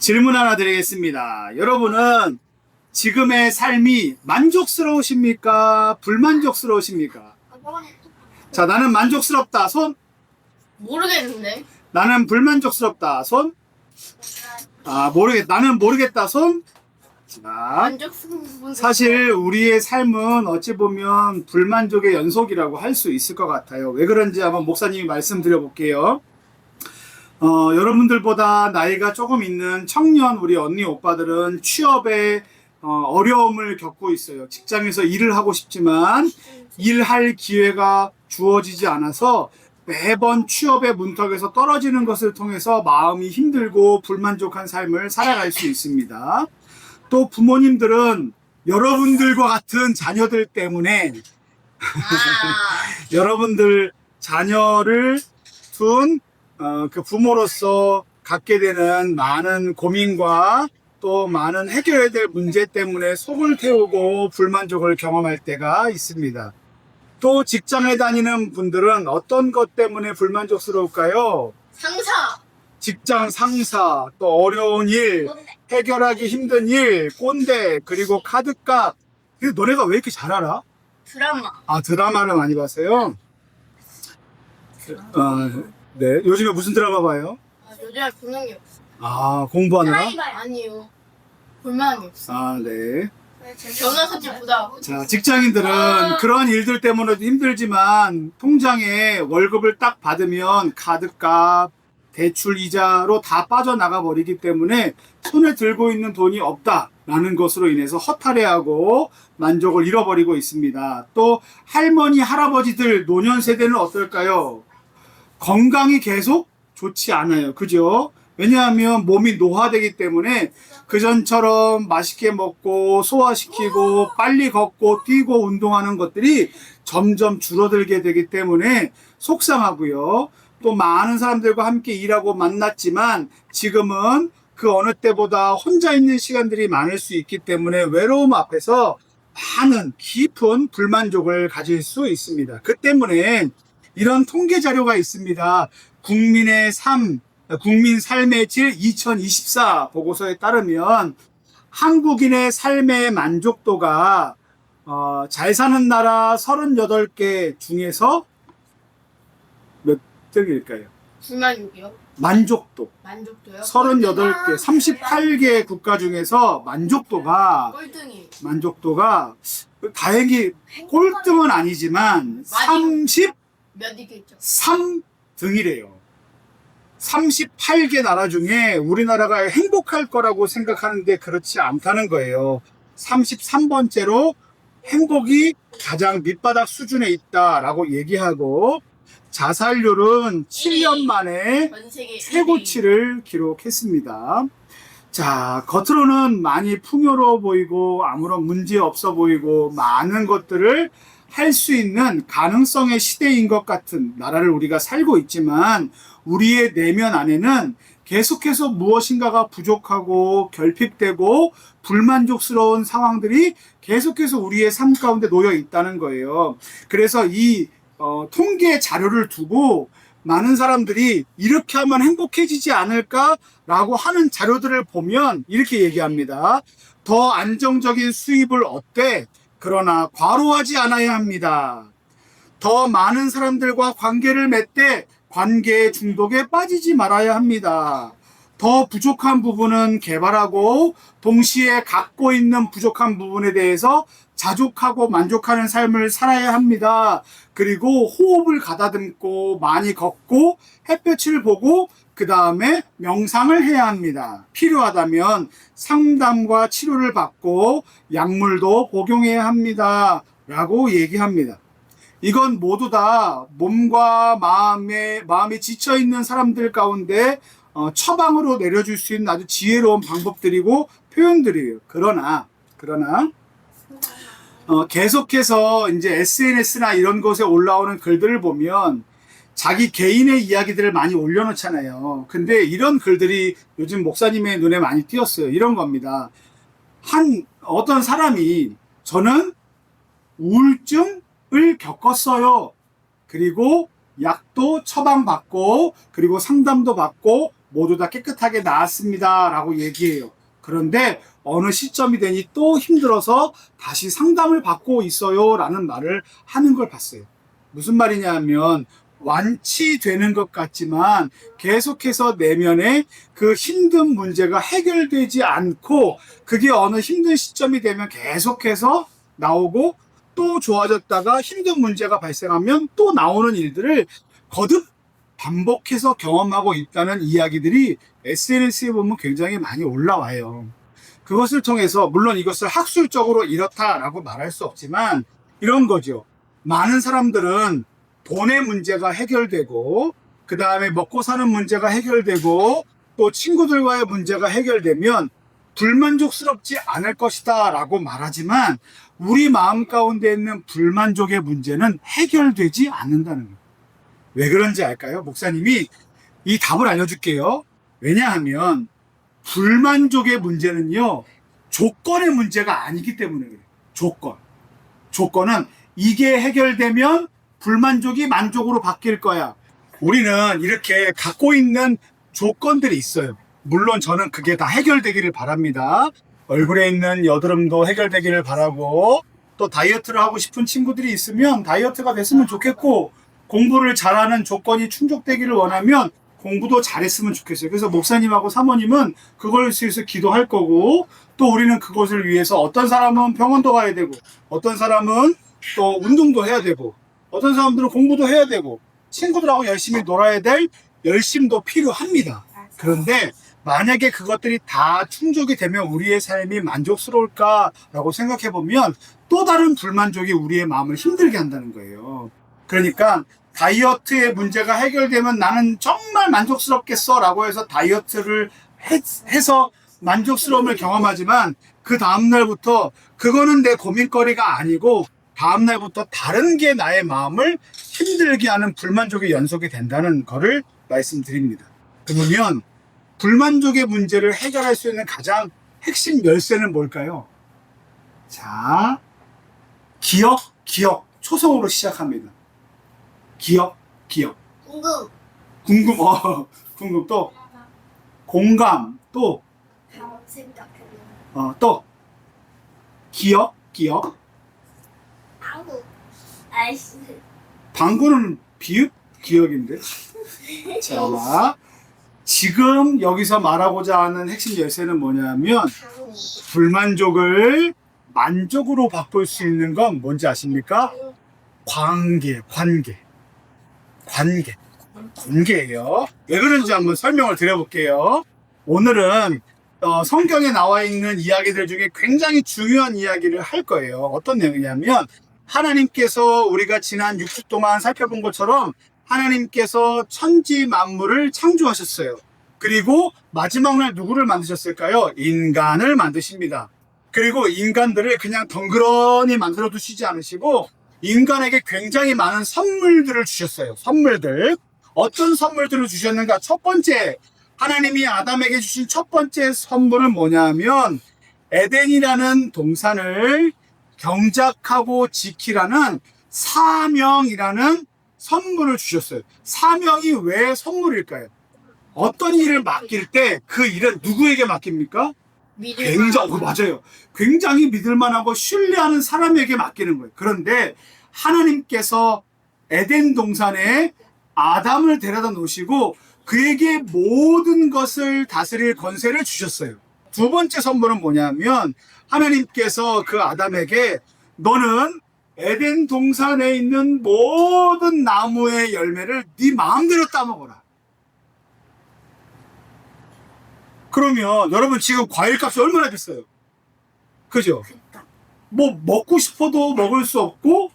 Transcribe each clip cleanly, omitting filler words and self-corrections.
질문 하나 드리겠습니다. 여러분은 지금의 삶이 만족스러우십니까? 불만족스러우십니까? 자, 나는 만족스럽다. 손. 모르겠는데. 나는 불만족스럽다. 손. 나는 모르겠다. 손. 자, 만족스러운 사실 우리의 삶은 어찌 보면 불만족의 연속이라고 할 수 있을 것 같아요. 왜 그런지 한번 목사님이 말씀드려 볼게요. 여러분들보다 나이가 조금 있는 청년 우리 언니 오빠들은 취업에 어려움을 겪고 있어요. 직장에서 일을 하고 싶지만 일할 기회가 주어지지 않아서 매번 취업의 문턱에서 떨어지는 것을 통해서 마음이 힘들고 불만족한 삶을 살아갈 수 있습니다. 또 부모님들은 여러분들과 같은 자녀들 때문에 여러분들 자녀를 둔 그 부모로서 갖게 되는 많은 고민과 또 많은 해결해야 될 문제 때문에 속을 태우고 불만족을 경험할 때가 있습니다. 또 직장에 다니는 분들은 어떤 것 때문에 불만족스러울까요? 상사. 직장 상사, 또 어려운 일, 해결하기 힘든 일, 꼰대, 그리고 카드값. 근데 너네가 왜 이렇게 잘 알아? 드라마. 드라마를 많이 봤어요? 네. 요즘에 무슨 드라마 봐요? 요즘에 보는 게 없어. 공부하느라? 아니요. 볼만한 게 없어. 네. 변호사집 보다. 자, 직장인들은 그런 일들 때문에도 힘들지만 통장에 월급을 딱 받으면 카드값, 대출 이자로 다 빠져나가 버리기 때문에 손에 들고 있는 돈이 없다라는 것으로 인해서 허탈해하고 만족을 잃어버리고 있습니다. 또 할머니, 할아버지들, 노년 세대는 어떨까요? 건강이 계속 좋지 않아요. 그죠? 왜냐하면 몸이 노화되기 때문에 그전처럼 맛있게 먹고 소화시키고 빨리 걷고 뛰고 운동하는 것들이 점점 줄어들게 되기 때문에 속상하고요. 또 많은 사람들과 함께 일하고 만났지만 지금은 그 어느 때보다 혼자 있는 시간들이 많을 수 있기 때문에 외로움 앞에서 많은 깊은 불만족을 가질 수 있습니다. 그 때문에 이런 통계 자료가 있습니다. 국민 삶의 질 2024 보고서에 따르면 한국인의 삶의 만족도가 잘 사는 나라 38개 중에서 몇 등일까요? 불만족이요? 만족도요? 38개, 38개 국가 중에서 만족도가 꼴등이. 다행히 꼴등은 아니지만 몇 위겠죠? 33등이래요. 38개 나라 중에 우리나라가 행복할 거라고 생각하는데 그렇지 않다는 거예요. 33번째로 행복이 가장 밑바닥 수준에 있다라고 얘기하고 자살률은 7년 만에 전 세계 최고치를 기록했습니다. 자, 겉으로는 많이 풍요로워 보이고 아무런 문제 없어 보이고 많은 것들을 할 수 있는 가능성의 시대인 것 같은 나라를 우리가 살고 있지만 우리의 내면 안에는 계속해서 무엇인가가 부족하고 결핍되고 불만족스러운 상황들이 계속해서 우리의 삶 가운데 놓여 있다는 거예요. 그래서 이 통계 자료를 두고 많은 사람들이 이렇게 하면 행복해지지 않을까라고 하는 자료들을 보면 이렇게 얘기합니다. 더 안정적인 수입을 얻되 그러나 과로하지 않아야 합니다. 더 많은 사람들과 관계를 맺되 관계의 중독에 빠지지 말아야 합니다. 더 부족한 부분은 개발하고 동시에 갖고 있는 부족한 부분에 대해서 자족하고 만족하는 삶을 살아야 합니다. 그리고 호흡을 가다듬고 많이 걷고 햇볕을 보고 그 다음에 명상을 해야 합니다. 필요하다면 상담과 치료를 받고 약물도 복용해야 합니다. 라고 얘기합니다. 이건 모두 다 몸과 마음이 지쳐있는 사람들 가운데 처방으로 내려줄 수 있는 아주 지혜로운 방법들이고 표현들이에요. 그러나 계속해서 이제 SNS나 이런 곳에 올라오는 글들을 보면 자기 개인의 이야기들을 많이 올려놓잖아요. 근데 이런 글들이 요즘 목사님의 눈에 많이 띄었어요. 이런 겁니다. 어떤 사람이 저는 우울증을 겪었어요. 그리고 약도 처방받고 그리고 상담도 받고 모두 다 깨끗하게 나았습니다 라고 얘기해요. 그런데 어느 시점이 되니 또 힘들어서 다시 상담을 받고 있어요 라는 말을 하는 걸 봤어요. 무슨 말이냐 하면 완치되는 것 같지만 계속해서 내면에 그 힘든 문제가 해결되지 않고 그게 어느 힘든 시점이 되면 계속해서 나오고 또 좋아졌다가 힘든 문제가 발생하면 또 나오는 일들을 거듭 반복해서 경험하고 있다는 이야기들이 SNS에 보면 굉장히 많이 올라와요. 그것을 통해서 물론 이것을 학술적으로 이렇다라고 말할 수 없지만 이런 거죠. 많은 사람들은 돈의 문제가 해결되고 그 다음에 먹고 사는 문제가 해결되고 또 친구들과의 문제가 해결되면 불만족스럽지 않을 것이다 라고 말하지만 우리 마음 가운데 있는 불만족의 문제는 해결되지 않는다는 거예요. 왜 그런지 알까요? 목사님이 이 답을 알려줄게요. 왜냐하면 불만족의 문제는요 조건의 문제가 아니기 때문에 그래요. 조건은 이게 해결되면 불만족이 만족으로 바뀔 거야. 우리는 이렇게 갖고 있는 조건들이 있어요. 물론 저는 그게 다 해결되기를 바랍니다. 얼굴에 있는 여드름도 해결되기를 바라고 또 다이어트를 하고 싶은 친구들이 있으면 다이어트가 됐으면 좋겠고 공부를 잘하는 조건이 충족되기를 원하면 공부도 잘했으면 좋겠어요. 그래서 목사님하고 사모님은 그걸 위해서 기도할 거고 또 우리는 그것을 위해서 어떤 사람은 병원도 가야 되고 어떤 사람은 또 운동도 해야 되고 어떤 사람들은 공부도 해야 되고 친구들하고 열심히 놀아야 될 열심도 필요합니다. 그런데 만약에 그것들이 다 충족이 되면 우리의 삶이 만족스러울까라고 생각해 보면 또 다른 불만족이 우리의 마음을 힘들게 한다는 거예요. 그러니까 다이어트의 문제가 해결되면 나는 정말 만족스럽겠어 라고 해서 다이어트를 해서 만족스러움을 경험하지만 그 다음날부터 그거는 내 고민거리가 아니고 다음날부터 다른 게 나의 마음을 힘들게 하는 불만족의 연속이 된다는 거를 말씀드립니다. 그러면 불만족의 문제를 해결할 수 있는 가장 핵심 열쇠는 뭘까요? 자, 기억, 초성으로 시작합니다. 기억. 궁금. 궁금 또 공감 또 또 기억. 방구. 아이씨. 방구는 비읍 기억인데. 자, 지금 여기서 말하고자 하는 핵심 열쇠는 뭐냐면 불만족을 만족으로 바꿀 수 있는 건 뭔지 아십니까? 관계예요. 왜 그런지 한번 설명을 드려볼게요. 오늘은 성경에 나와 있는 이야기들 중에 굉장히 중요한 이야기를 할 거예요. 어떤 내용이냐면 하나님께서 우리가 지난 6주 동안 살펴본 것처럼 하나님께서 천지 만물을 창조하셨어요. 그리고 마지막 날 누구를 만드셨을까요? 인간을 만드십니다. 그리고 인간들을 그냥 덩그러니 만들어 두시지 않으시고 인간에게 굉장히 많은 선물들을 주셨어요. 선물들. 어떤 선물들을 주셨는가? 첫 번째, 하나님이 아담에게 주신 첫 번째 선물은 뭐냐면 에덴이라는 동산을 경작하고 지키라는 사명이라는 선물을 주셨어요. 사명이 왜 선물일까요? 어떤 일을 맡길 때 그 일은 누구에게 맡깁니까? 맞아요. 굉장히 믿을만하고 신뢰하는 사람에게 맡기는 거예요. 그런데 하나님께서 에덴 동산에 아담을 데려다 놓으시고 그에게 모든 것을 다스릴 권세를 주셨어요. 두 번째 선물은 뭐냐면 하나님께서 그 아담에게 너는 에덴 동산에 있는 모든 나무의 열매를 네 마음대로 따먹어라. 그러면 여러분 지금 과일값이 얼마나 비싸요? 그죠? 뭐 먹고 싶어도 먹을 수 없고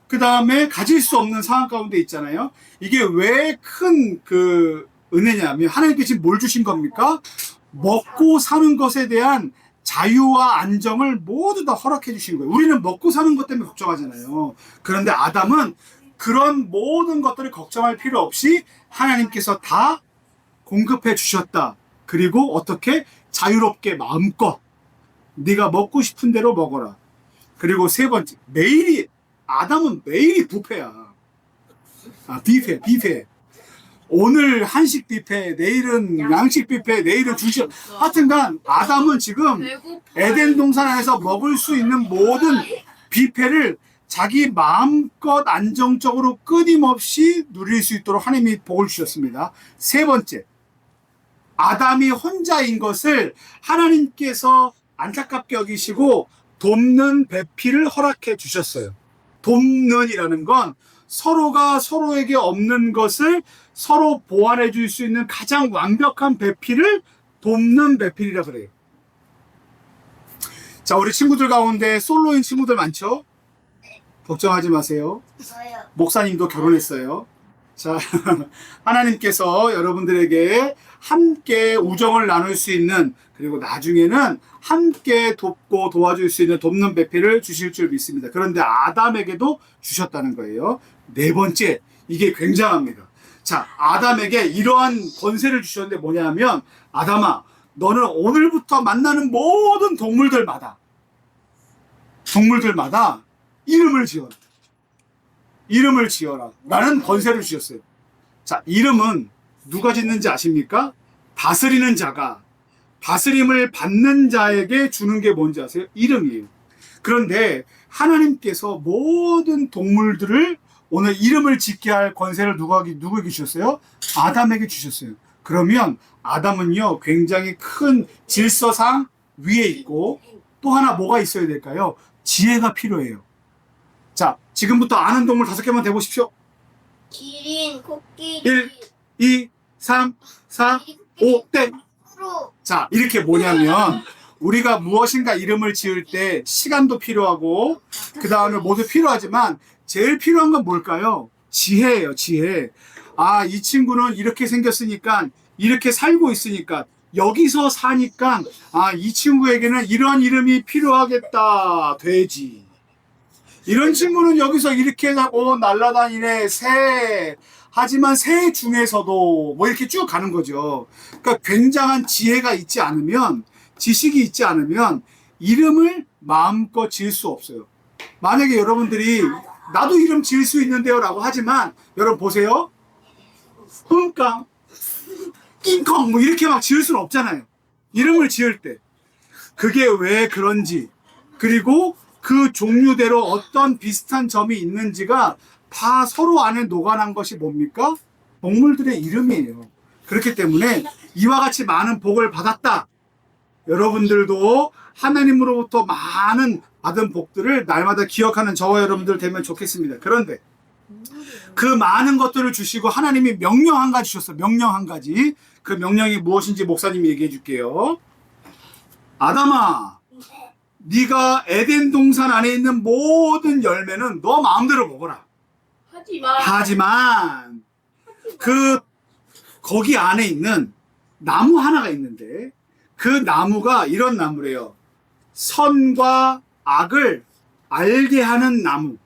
그 다음에 가질 수 없는 상황 가운데 있잖아요. 이게 왜 큰 그 은혜냐면 하나님께 지금 뭘 주신 겁니까? 먹고 사는 것에 대한 자유와 안정을 모두 다 허락해 주신 거예요. 우리는 먹고 사는 것 때문에 걱정하잖아요. 그런데 아담은 그런 모든 것들을 걱정할 필요 없이 하나님께서 다 공급해 주셨다. 그리고 어떻게 자유롭게 마음껏 네가 먹고 싶은 대로 먹어라. 그리고 세 번째, 아담은 매일이 뷔페야. 뷔페. 오늘 한식 뷔페, 내일은 양식 뷔페, 내일은 주식. 하여튼간 아담은 지금 배고파. 에덴 동산 안에서 먹을 수 있는 모든 뷔페를 자기 마음껏 안정적으로 끊임없이 누릴 수 있도록 하나님이 복을 주셨습니다. 세 번째, 아담이 혼자인 것을 하나님께서 안타깝게 여기시고 돕는 배필을 허락해 주셨어요. 돕는이라는 건 서로가 서로에게 없는 것을 서로 보완해 줄 수 있는 가장 완벽한 배필을 돕는 배필이라 그래요. 자, 우리 친구들 가운데 솔로인 친구들 많죠? 걱정하지 마세요. 저요. 목사님도 결혼했어요. 자, 하나님께서 여러분들에게 함께 우정을 나눌 수 있는, 그리고 나중에는 함께 돕고 도와줄 수 있는 돕는 배필을 주실 줄 믿습니다. 그런데 아담에게도 주셨다는 거예요. 네 번째, 이게 굉장합니다. 자, 아담에게 이러한 권세를 주셨는데 뭐냐면, 아담아, 너는 오늘부터 만나는 모든 동물들마다 이름을 지어라. 이름을 지어라. 라는 권세를 주셨어요. 자, 이름은 누가 짓는지 아십니까? 다스리는 자가 다스림을 받는 자에게 주는 게 뭔지 아세요? 이름이에요. 그런데 하나님께서 모든 동물들을 오늘 이름을 짓게 할 권세를 누구에게 주셨어요? 아담에게 주셨어요. 그러면 아담은요, 굉장히 큰 질서상 위에 있고, 또 하나 뭐가 있어야 될까요? 지혜가 필요해요. 자, 지금부터 아는 동물 5개만 대보십시오. 기린, 코끼리, 1, 2, 3, 4, 5, 땡! 프로, 자, 이렇게 뭐냐면, 우리가 무엇인가 이름을 지을 때 시간도 필요하고, 그 다음에 모두 필요하지만, 제일 필요한 건 뭘까요? 지혜예요, 지혜. 아, 이 친구는 이렇게 생겼으니까, 이렇게 살고 있으니까, 여기서 사니까, 아, 이 친구에게는 이런 이름이 필요하겠다. 돼지. 이런 친구는 여기서 이렇게 하고 날아다니네. 새. 하지만 새 중에서도 뭐 이렇게 쭉 가는 거죠. 그러니까 굉장한 지혜가 있지 않으면, 지식이 있지 않으면 이름을 마음껏 지을 수 없어요. 만약에 여러분들이 나도 이름 지을 수 있는데요 라고 하지만, 여러분 보세요. 흥깡, 낑컹 뭐 이렇게 막 지을 수는 없잖아요. 이름을 지을 때. 그게 왜 그런지, 그리고 그 종류대로 어떤 비슷한 점이 있는지가 다 서로 안에 녹아난 것이 뭡니까? 동물들의 이름이에요. 그렇기 때문에 이와 같이 많은 복을 받았다. 여러분들도 하나님으로부터 많은 받은 복들을 날마다 기억하는 저와 여러분들 되면 좋겠습니다. 그런데 그 많은 것들을 주시고 하나님이 명령 한 가지 주셨어요. 명령 한 가지. 그 명령이 무엇인지 목사님이 얘기해 줄게요. 아담아, 네가 에덴 동산 안에 있는 모든 열매는 너 마음대로 먹어라. 하지만 거기 안에 있는 나무 하나가 있는데, 그 나무가 이런 나무래요. 선과 악을 알게 하는 나무.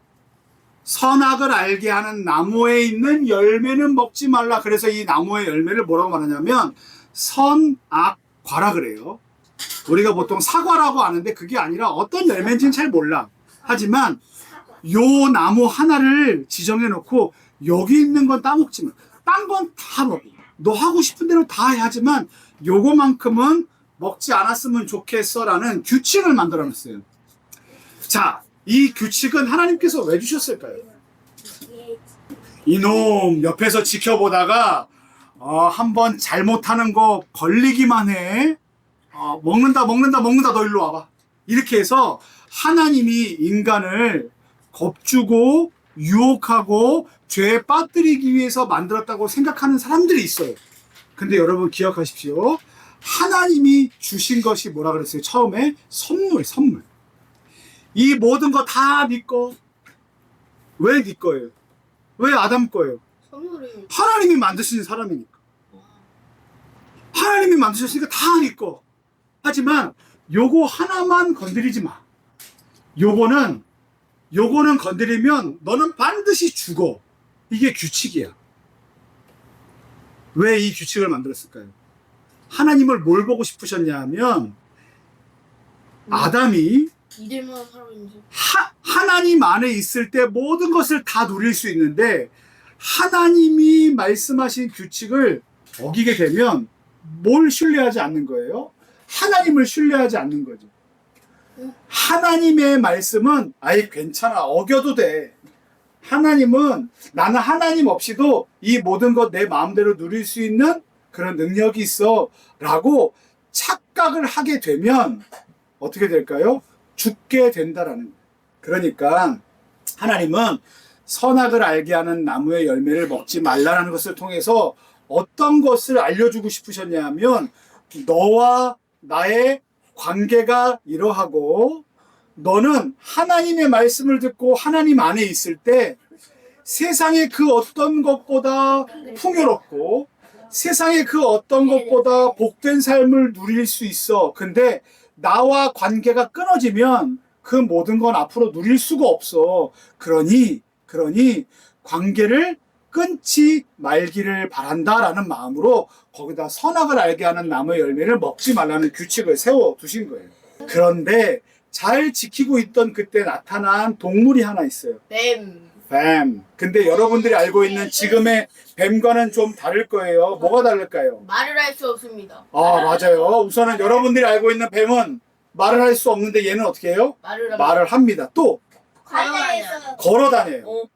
선악을 알게 하는 나무에 있는 열매는 먹지 말라. 그래서 이 나무의 열매를 뭐라고 말하냐면 선악과라 그래요. 우리가 보통 사과라고 아는데 그게 아니라 어떤 열매인지는 잘 몰라. 하지만 요 나무 하나를 지정해 놓고 여기 있는 건 따먹지 마. 딴 건 다 먹어. 너 하고 싶은 대로 다 해. 하지만 요거만큼은 먹지 않았으면 좋겠어 라는 규칙을 만들어 놨어요. 자, 이 규칙은 하나님께서 왜 주셨을까요? 이놈 옆에서 지켜보다가 한번 잘못하는 거 걸리기만 해. 먹는다 너 일로 와봐. 이렇게 해서 하나님이 인간을 겁주고 유혹하고 죄에 빠뜨리기 위해서 만들었다고 생각하는 사람들이 있어요. 근데 여러분 기억하십시오. 하나님이 주신 것이 뭐라 그랬어요? 처음에 선물. 이 모든 거 다 네 거. 왜 네 거예요? 왜 아담 거예요? 하나님이 만드신 사람이니까. 하나님이 만드셨으니까 다 네 거. 하지만 요거 하나만 건드리지 마. 요거는 건드리면 너는 반드시 죽어. 이게 규칙이야. 왜 이 규칙을 만들었을까요? 하나님을 뭘 보고 싶으셨냐 하면, 아담이 이들만 살아있는 하나님 안에 있을 때 모든 것을 다 누릴 수 있는데, 하나님이 말씀하신 규칙을 어기게 되면 뭘 신뢰하지 않는 거예요? 하나님을 신뢰하지 않는 거죠. 하나님의 말씀은 아예 괜찮아, 어겨도 돼. 하나님은 나는 하나님 없이도 이 모든 것 내 마음대로 누릴 수 있는 그런 능력이 있어 라고 착각을 하게 되면 어떻게 될까요? 죽게 된다라는 거예요. 그러니까 하나님은 선악을 알게 하는 나무의 열매를 먹지 말라는 것을 통해서 어떤 것을 알려주고 싶으셨냐면 너와 나의 관계가 이러하고 너는 하나님의 말씀을 듣고 하나님 안에 있을 때 세상의 그 어떤 것보다 풍요롭고 세상의 그 어떤 것보다 복된 삶을 누릴 수 있어. 근데 나와 관계가 끊어지면 그 모든 건 앞으로 누릴 수가 없어. 그러니 관계를 끊지 말기를 바란다라는 마음으로 거기다 선악을 알게 하는 나무의 열매를 먹지 말라는 규칙을 세워 두신 거예요. 그런데 잘 지키고 있던 그때 나타난 동물이 하나 있어요. 뱀. 뱀. 근데 여러분들이 알고 있는 지금의 뱀과는 좀 다를 거예요. 뭐가 다를까요? 말을 할 수 없습니다. 아, 맞아요. 우선은 여러분들이 알고 있는 뱀은 말을 할 수 없는데 얘는 어떻게 해요? 말을 합니다. 또 과자에서 걸어 다녀요.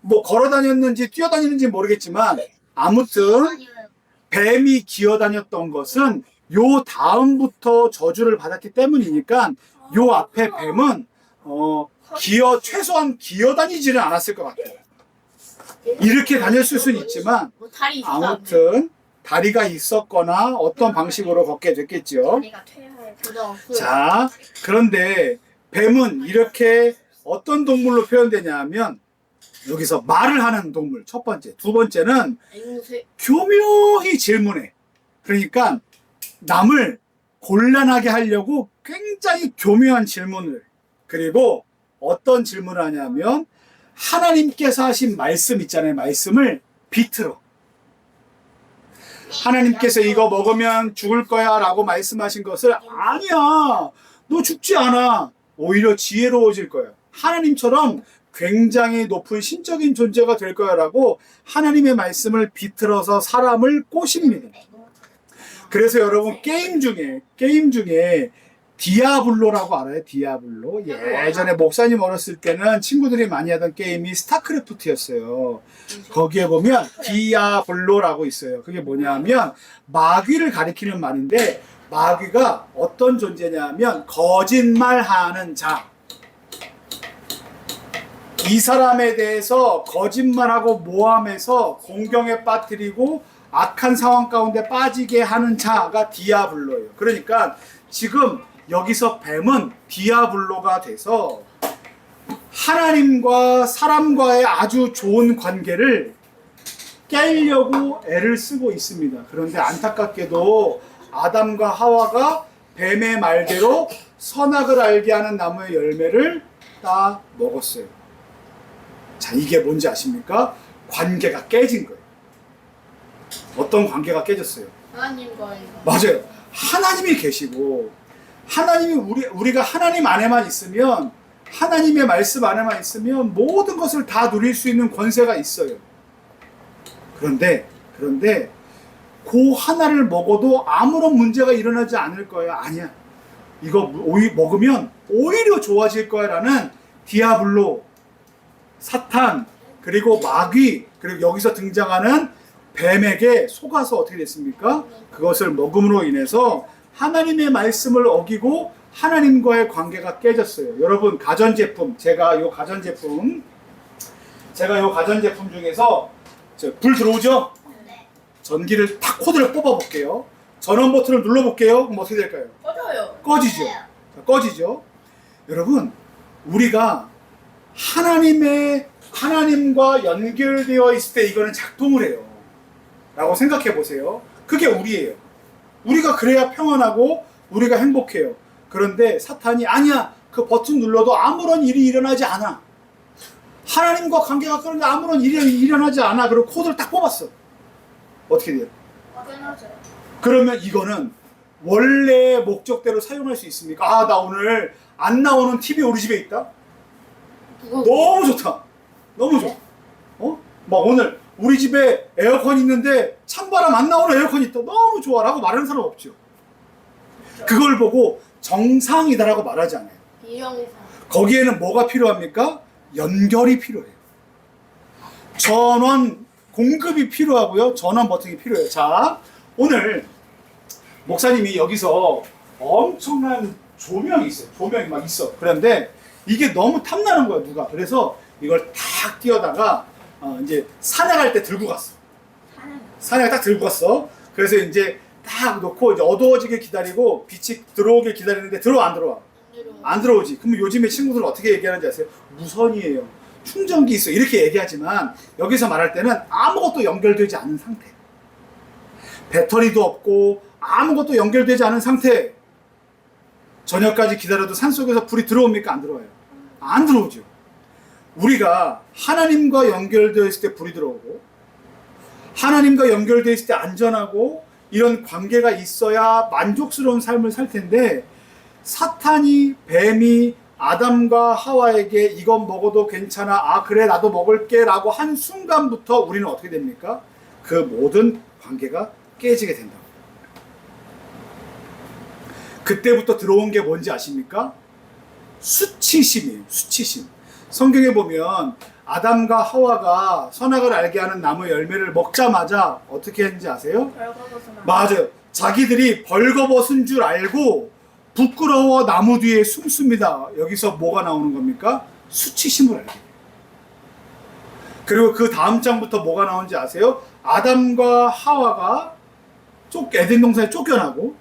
뭐 걸어 다녔는지 뛰어 다니는지 모르겠지만 아무튼 뱀이 기어 다녔던 것은 요 다음부터 저주를 받았기 때문이니까 요 앞에 뱀은 최소한 기어 다니지는 않았을 것 같아요. 이렇게 다녔을 수는 있지만 뭐 다리 있어. 아무튼 다리가 있었거나 어떤 방식으로 걷게 됐겠죠. 다리가 퇴화해. 자, 그런데 뱀은 이렇게 어떤 동물로 표현되냐 하면 여기서 말을 하는 동물, 첫 번째. 두 번째는 앵무새. 교묘히 질문해. 그러니까 남을 곤란하게 하려고 굉장히 교묘한 질문을, 그리고 어떤 질문을 하냐면 하나님께서 하신 말씀 있잖아요. 말씀을 비틀어. 하나님께서 이거 먹으면 죽을 거야 라고 말씀하신 것을 아니야, 너 죽지 않아, 오히려 지혜로워질 거야, 하나님처럼 굉장히 높은 신적인 존재가 될 거야 라고 하나님의 말씀을 비틀어서 사람을 꼬십니다. 그래서 여러분 게임 중에 디아블로라고 알아요? 디아블로. 예전에 목사님 어렸을 때는 친구들이 많이 하던 게임이 스타크래프트였어요. 거기에 보면 디아블로라고 있어요. 그게 뭐냐면 마귀를 가리키는 말인데, 마귀가 어떤 존재냐면 거짓말하는 자. 이 사람에 대해서 거짓말하고 모함해서 공경에 빠뜨리고 악한 상황 가운데 빠지게 하는 자가 디아블로예요. 그러니까 지금 여기서 뱀은 디아블로가 돼서 하나님과 사람과의 아주 좋은 관계를 깨려고 애를 쓰고 있습니다. 그런데 안타깝게도 아담과 하와가 뱀의 말대로 선악을 알게 하는 나무의 열매를 다 먹었어요. 자, 이게 뭔지 아십니까? 관계가 깨진 거예요. 어떤 관계가 깨졌어요? 하나님과의. 맞아요. 하나님이 계시고 하나님이 우리가 하나님 안에만 있으면, 하나님의 말씀 안에만 있으면 모든 것을 다 누릴 수 있는 권세가 있어요. 그런데 그 하나를 먹어도 아무런 문제가 일어나지 않을 거야. 아니야. 이거 먹으면 오히려 좋아질 거야 라는 디아블로, 사탄, 그리고 마귀, 그리고 여기서 등장하는 뱀에게 속아서 어떻게 됐습니까? 그것을 먹음으로 인해서 하나님의 말씀을 어기고 하나님과의 관계가 깨졌어요. 여러분, 가전제품, 제가 요 가전제품 중에서 불 들어오죠? 전기를 탁 코드를 뽑아 볼게요. 전원 버튼을 눌러 볼게요. 그럼 어떻게 될까요? 꺼져요. 꺼지죠. 꺼지죠. 여러분, 우리가 하나님과 연결되어 있을 때 이거는 작동을 해요 라고 생각해 보세요. 그게 우리예요. 우리가 그래야 평안하고 우리가 행복해요. 그런데 사탄이 아니야, 그 버튼 눌러도 아무런 일이 일어나지 않아, 하나님과 관계가 끊는데 아무런 일이 일어나지 않아. 그리고 코드를 딱 뽑았어. 어떻게 돼요? 끊어져요. 그러면 이거는 원래 목적대로 사용할 수 있습니까? 아, 나 오늘 안 나오는 TV 우리 집에 있다? 너무 좋다. 너무 좋아. 막 오늘 우리 집에 에어컨 있는데 찬바람 안 나오는 에어컨이 있다. 너무 좋아 라고 말하는 사람 없죠. 그걸 보고 정상이다라고 말하지 않아요. 비정상. 거기에는 뭐가 필요합니까? 연결이 필요해요. 전원 공급이 필요하고요. 전원 버튼이 필요해요. 자, 오늘 목사님이 여기서 엄청난 조명이 있어요. 조명이 막 있어. 그런데 이게 너무 탐나는 거야, 누가. 그래서 이걸 탁 띄어다가 이제 사냥할 때 들고 갔어. 사냥 딱 들고 갔어. 그래서 이제 딱 놓고 이제 어두워지게 기다리고 빛이 들어오길 기다리는데 들어와 안 들어와? 안 들어오지. 그럼 요즘에 친구들은 어떻게 얘기하는지 아세요? 무선이에요. 충전기 있어. 이렇게 얘기하지만 여기서 말할 때는 아무것도 연결되지 않은 상태. 배터리도 없고 아무것도 연결되지 않은 상태. 저녁까지 기다려도 산속에서 불이 들어옵니까? 안 들어와요? 안 들어오죠. 우리가 하나님과 연결되어 있을 때 불이 들어오고 하나님과 연결되어 있을 때 안전하고 이런 관계가 있어야 만족스러운 삶을 살 텐데 사탄이 뱀이 아담과 하와에게 이건 먹어도 괜찮아 아 그래 나도 먹을게 라고 한 순간부터 우리는 어떻게 됩니까? 그 모든 관계가 깨지게 된다. 그때부터 들어온 게 뭔지 아십니까? 수치심이에요. 수치심. 성경에 보면 아담과 하와가 선악을 알게 하는 나무 열매를 먹자마자 어떻게 했는지 아세요? 맞아요. 자기들이 벌거벗은 줄 알고 부끄러워 나무 뒤에 숨습니다. 여기서 뭐가 나오는 겁니까? 수치심을 알게 돼요. 그리고 그 다음 장부터 뭐가 나오는지 아세요? 아담과 하와가 에덴 동산에 쫓겨나고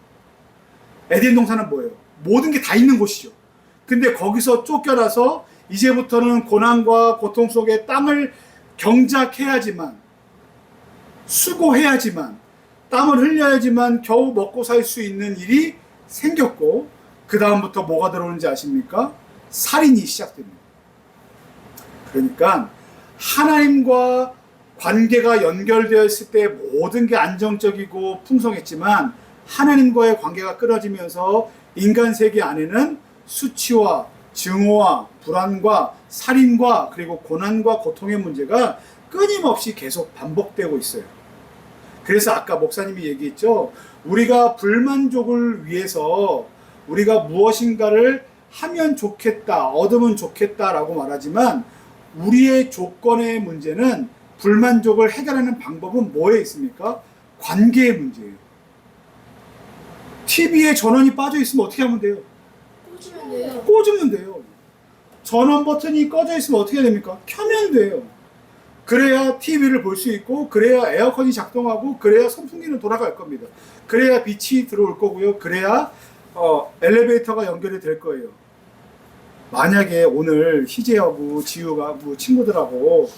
에덴 동산은 뭐예요? 모든 게 다 있는 곳이죠. 근데 거기서 쫓겨나서 이제부터는 고난과 고통 속에 땀을 경작해야지만 수고해야지만 땀을 흘려야지만 겨우 먹고 살 수 있는 일이 생겼고 그 다음부터 뭐가 들어오는지 아십니까? 살인이 시작됩니다. 그러니까 하나님과 관계가 연결되어 있을 때 모든 게 안정적이고 풍성했지만 하나님과의 관계가 끊어지면서 인간 세계 안에는 수치와 증오와 불안과 살인과 그리고 고난과 고통의 문제가 끊임없이 계속 반복되고 있어요. 그래서 아까 목사님이 얘기했죠. 우리가 불만족을 위해서 우리가 무엇인가를 하면 좋겠다, 얻으면 좋겠다라고 말하지만 우리의 조건의 문제는 불만족을 해결하는 방법은 뭐에 있습니까? 관계의 문제예요. TV에 전원이 빠져 있으면 어떻게 하면 돼요? 꽂으면 돼요. 꽂으면 돼요. 전원 버튼이 꺼져 있으면 어떻게 됩니까? 켜면 돼요. 그래야 TV를 볼 수 있고 그래야 에어컨이 작동하고 그래야 선풍기는 돌아갈 겁니다. 그래야 빛이 들어올 거고요. 그래야 엘리베이터가 연결이 될 거예요. 만약에 오늘 희재하고 지우가 뭐 친구들하고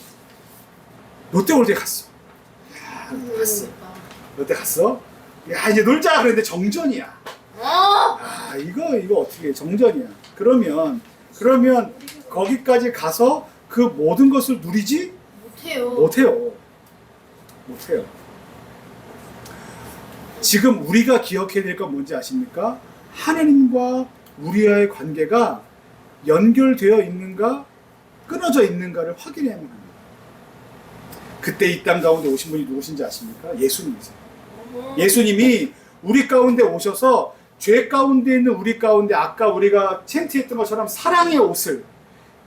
롯데월드에 갔어. 야, 갔어. 롯데 갔어? 야 이제 놀자 그랬는데 정전이야. 아 이거 어떻게 해? 정전이야. 그러면 거기까지 가서 그 모든 것을 누리지 못해요. 지금 우리가 기억해야 될 건 뭔지 아십니까? 하나님과 우리와의 관계가 연결되어 있는가 끊어져 있는가를 확인해야만 합니다. 그때 이 땅 가운데 오신 분이 누구신지 아십니까? 예수님이세요. 예수님이 우리 가운데 오셔서 죄 가운데 있는 우리 가운데 아까 우리가 챈트했던 것처럼 사랑의 옷을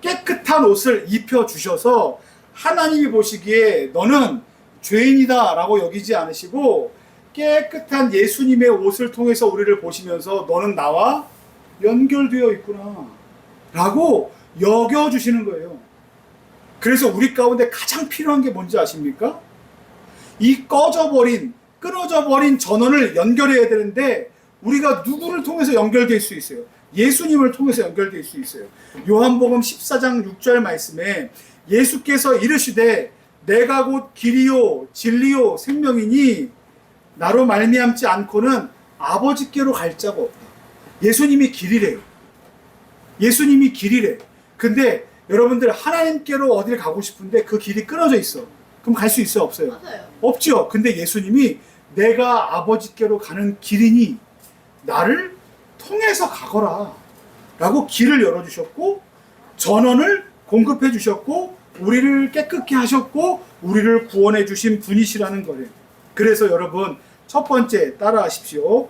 깨끗한 옷을 입혀주셔서 하나님이 보시기에 너는 죄인이다 라고 여기지 않으시고 깨끗한 예수님의 옷을 통해서 우리를 보시면서 너는 나와 연결되어 있구나 라고 여겨주시는 거예요. 그래서 우리 가운데 가장 필요한 게 뭔지 아십니까? 이 끊어져 버린 전원을 연결해야 되는데 우리가 누구를 통해서 연결될 수 있어요? 예수님을 통해서 연결될 수 있어요. 요한복음 14장 6절 말씀에 예수께서 이르시되 내가 곧 길이요 진리요 생명이니 나로 말미암지 않고는 아버지께로 갈 자가 없다. 예수님이 길이래요. 예수님이 길이래. 근데 여러분들 하나님께로 어딜 가고 싶은데 그 길이 끊어져 있어. 그럼 갈 수 있어요? 없어요? 맞아요. 없죠. 근데 예수님이 내가 아버지께로 가는 길이니 나를 통해서 가거라 라고 길을 열어주셨고 전원을 공급해 주셨고 우리를 깨끗게 하셨고 우리를 구원해 주신 분이시라는 거예요. 그래서 여러분 첫 번째 따라하십시오.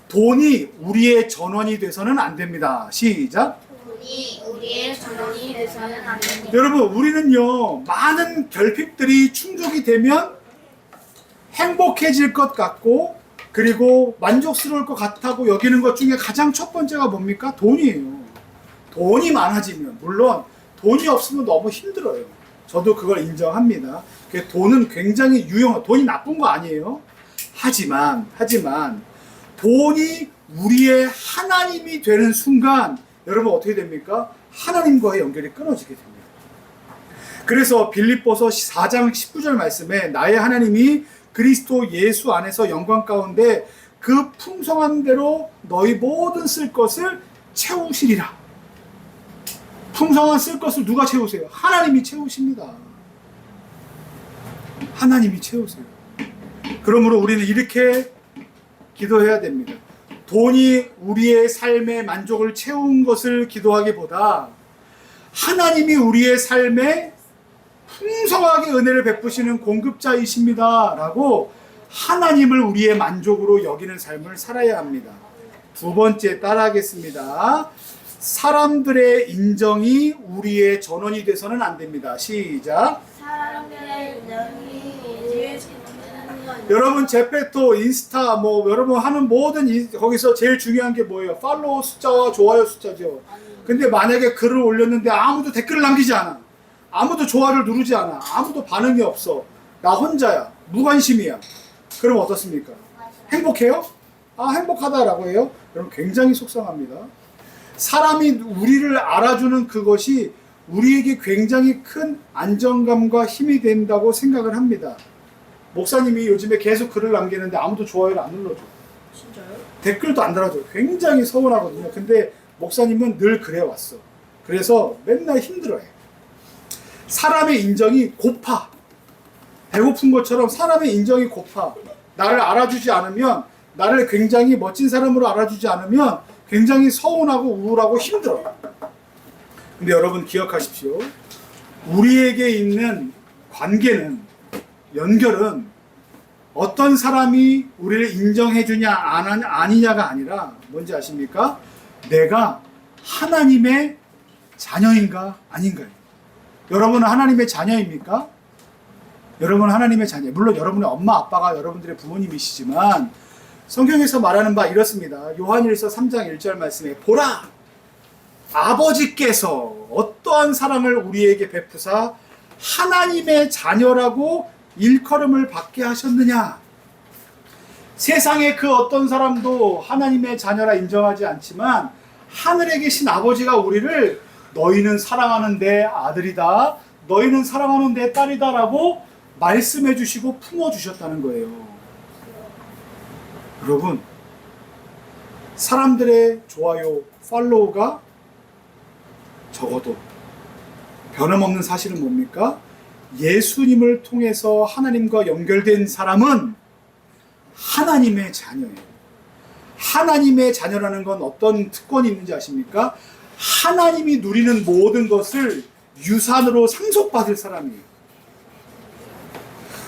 돈이 우리의 전원이 돼서는 안 됩니다. 시작. 돈이 우리의 전원이 돼서는 안 됩니다. 여러분 우리는요 많은 결핍들이 충족이 되면 행복해질 것 같고 그리고 만족스러울 것 같다고 여기는 것 중에 가장 첫 번째가 뭡니까? 돈이에요. 돈이 많아지면 물론 돈이 없으면 너무 힘들어요. 저도 그걸 인정합니다. 돈은 굉장히 유용한, 돈이 나쁜 거 아니에요. 하지만 돈이 우리의 하나님이 되는 순간 여러분 어떻게 됩니까? 하나님과의 연결이 끊어지게 됩니다. 그래서 빌립보서 4장 19절 말씀에 나의 하나님이 그리스도 예수 안에서 영광 가운데 그 풍성한 대로 너희 모든 쓸 것을 채우시리라. 풍성한 쓸 것을 누가 채우세요? 하나님이 채우십니다. 하나님이 채우세요. 그러므로 우리는 이렇게 기도해야 됩니다. 돈이 우리의 삶의 만족을 채운 것을 기도하기보다 하나님이 우리의 삶에 풍성하게 은혜를 베푸시는 공급자이십니다 라고 하나님을 우리의 만족으로 여기는 삶을 살아야 합니다. 두 번째 따라하겠습니다. 사람들의 인정이 우리의 전원이 돼서는 안 됩니다. 시작. 사람들의 인정이 우리의 전원이 됩니다. 여러분 제페토, 인스타 뭐 여러분 하는 모든 거기서 제일 중요한 게 뭐예요? 팔로워 숫자와 좋아요 숫자죠. 근데 만약에 글을 올렸는데 아무도 댓글을 남기지 않아. 아무도 좋아요를 누르지 않아. 아무도 반응이 없어. 나 혼자야. 무관심이야. 그럼 어떻습니까? 행복해요? 아 행복하다라고 해요? 여러분 굉장히 속상합니다. 사람이 우리를 알아주는 그것이 우리에게 굉장히 큰 안정감과 힘이 된다고 생각을 합니다. 목사님이 요즘에 계속 글을 남기는데 아무도 좋아요를 안 눌러줘. 진짜요? 댓글도 안 달아줘. 굉장히 서운하거든요. 근데 목사님은 늘 그래왔어. 그래서 맨날 힘들어해. 사람의 인정이 고파. 배고픈 것처럼 사람의 인정이 고파. 나를 알아주지 않으면, 나를 굉장히 멋진 사람으로 알아주지 않으면 굉장히 서운하고 우울하고 힘들어. 근데 여러분 기억하십시오. 우리에게 있는 관계는, 연결은 어떤 사람이 우리를 인정해주냐 아니냐가 아니라 뭔지 아십니까? 내가 하나님의 자녀인가 아닌가요? 여러분은 하나님의 자녀입니까? 여러분은 하나님의 자녀. 물론 여러분의 엄마 아빠가 여러분들의 부모님이시지만 성경에서 말하는 바 이렇습니다. 요한일서 3장 1절 말씀에 보라! 아버지께서 어떠한 사랑을 우리에게 베푸사 하나님의 자녀라고 일컬음을 받게 하셨느냐. 세상의 그 어떤 사람도 하나님의 자녀라 인정하지 않지만 하늘에 계신 아버지가 우리를 너희는 사랑하는 내 아들이다, 너희는 사랑하는 내 딸이다 라고 말씀해 주시고 품어 주셨다는 거예요. 여러분, 사람들의 좋아요, 팔로우가 적어도 변함없는 사실은 뭡니까? 예수님을 통해서 하나님과 연결된 사람은 하나님의 자녀예요. 하나님의 자녀라는 건 어떤 특권이 있는지 아십니까? 하나님이 누리는 모든 것을 유산으로 상속받을 사람이에요.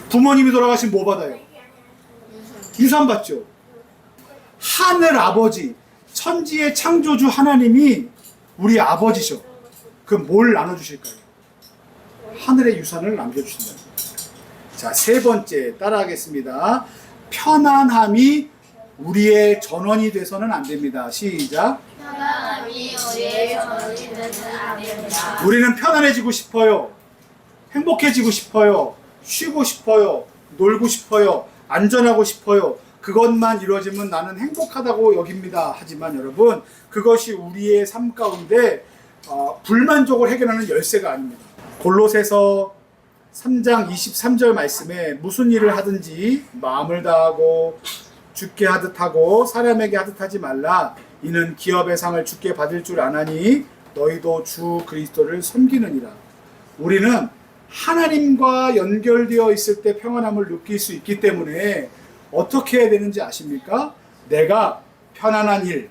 부모님이 돌아가시면 뭐 받아요? 유산 받죠. 하늘 아버지, 천지의 창조주 하나님이 우리 아버지셔. 그럼 뭘 나눠주실까요? 하늘의 유산을 남겨주신다. 자, 세 번째 따라하겠습니다. 편안함이 우리의 전원이 돼서는 안 됩니다. 시작. 편안함이 우리의 전원이 돼서는 안 됩니다. 우리는 편안해지고 싶어요. 행복해지고 싶어요. 쉬고 싶어요. 놀고 싶어요. 안전하고 싶어요. 그것만 이루어지면 나는 행복하다고 여깁니다. 하지만 여러분, 그것이 우리의 삶 가운데 불만족을 해결하는 열쇠가 아닙니다. 골로새서 3장 23절 말씀에 무슨 일을 하든지 마음을 다하고 주께 하듯 하고 사람에게 하듯 하지 말라. 이는 기업의 상을 주께 받을 줄 아나니 너희도 주 그리스도를 섬기느니라. 우리는 하나님과 연결되어 있을 때 평안함을 느낄 수 있기 때문에 어떻게 해야 되는지 아십니까? 내가 편안한 일,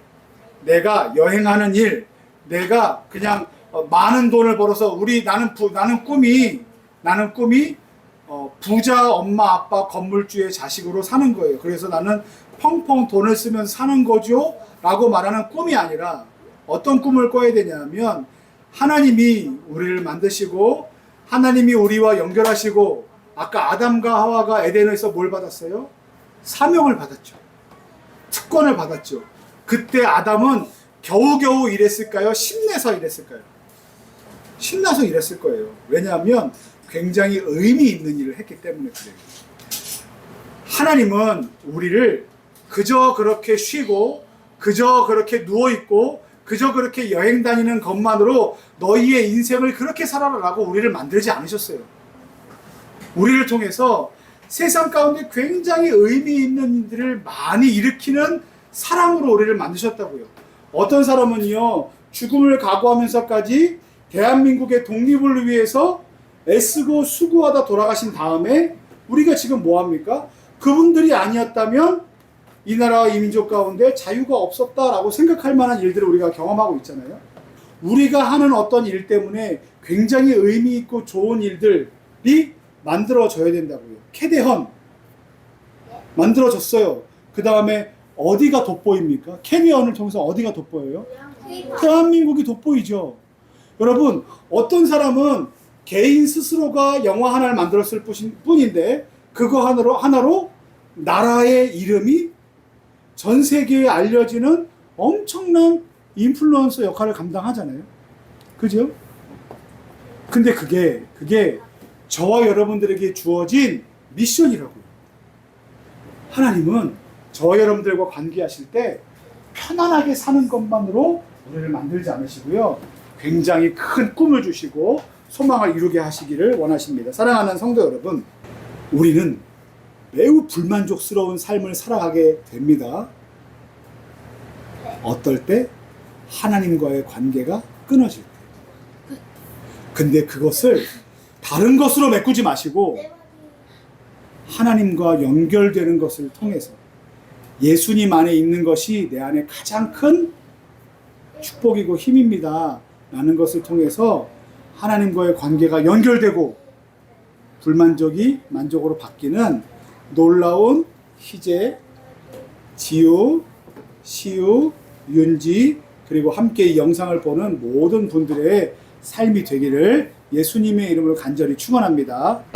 내가 여행하는 일, 내가 그냥 많은 돈을 벌어서 나는 꿈이 부자 엄마 아빠 건물주의 자식으로 사는 거예요. 그래서 나는 펑펑 돈을 쓰면 사는 거죠 라고 말하는 꿈이 아니라 어떤 꿈을 꿔야 되냐면 하나님이 우리를 만드시고 하나님이 우리와 연결하시고 아까 아담과 하와가 에덴에서 뭘 받았어요? 사명을 받았죠. 특권을 받았죠. 그때 아담은 겨우겨우 일했을까요? 신내서 일했을까요? 신나서 일했을 거예요. 왜냐하면 굉장히 의미 있는 일을 했기 때문에 그래요. 하나님은 우리를 그저 그렇게 쉬고 그저 그렇게 누워있고 그저 그렇게 여행 다니는 것만으로 너희의 인생을 그렇게 살아라라고 우리를 만들지 않으셨어요. 우리를 통해서 세상 가운데 굉장히 의미 있는 일들을 많이 일으키는 사람으로 우리를 만드셨다고요. 어떤 사람은요, 죽음을 각오하면서까지 대한민국의 독립을 위해서 애쓰고 수고하다 돌아가신 다음에 우리가 지금 뭐합니까? 그분들이 아니었다면 이 나라와 이 민족 가운데 자유가 없었다라고 생각할 만한 일들을 우리가 경험하고 있잖아요. 우리가 하는 어떤 일 때문에 굉장히 의미 있고 좋은 일들이 만들어져야 된다고요. 캐대헌 만들어졌어요. 그 다음에 어디가 돋보입니까? 캐대헌을 통해서 어디가 돋보여요? 대한민국이 돋보이죠. 여러분, 어떤 사람은 개인 스스로가 영화 하나를 만들었을 뿐인데 그거 하나로 나라의 이름이 전 세계에 알려지는 엄청난 인플루언서 역할을 감당하잖아요. 그죠? 근데 그게 저와 여러분들에게 주어진 미션이라고요. 하나님은 저와 여러분들과 관계하실 때 편안하게 사는 것만으로 우리를 만들지 않으시고요. 굉장히 큰 꿈을 주시고 소망을 이루게 하시기를 원하십니다. 사랑하는 성도 여러분, 우리는 매우 불만족스러운 삶을 살아가게 됩니다. 어떨 때? 하나님과의 관계가 끊어질 때. 근데 그것을 다른 것으로 메꾸지 마시고 하나님과 연결되는 것을 통해서 예수님 안에 있는 것이 내 안에 가장 큰 축복이고 힘입니다 라는 것을 통해서 하나님과의 관계가 연결되고 불만족이 만족으로 바뀌는 놀라운 희재, 지우, 시우, 윤지 그리고 함께 이 영상을 보는 모든 분들의 삶이 되기를 예수님의 이름으로 간절히 축원합니다.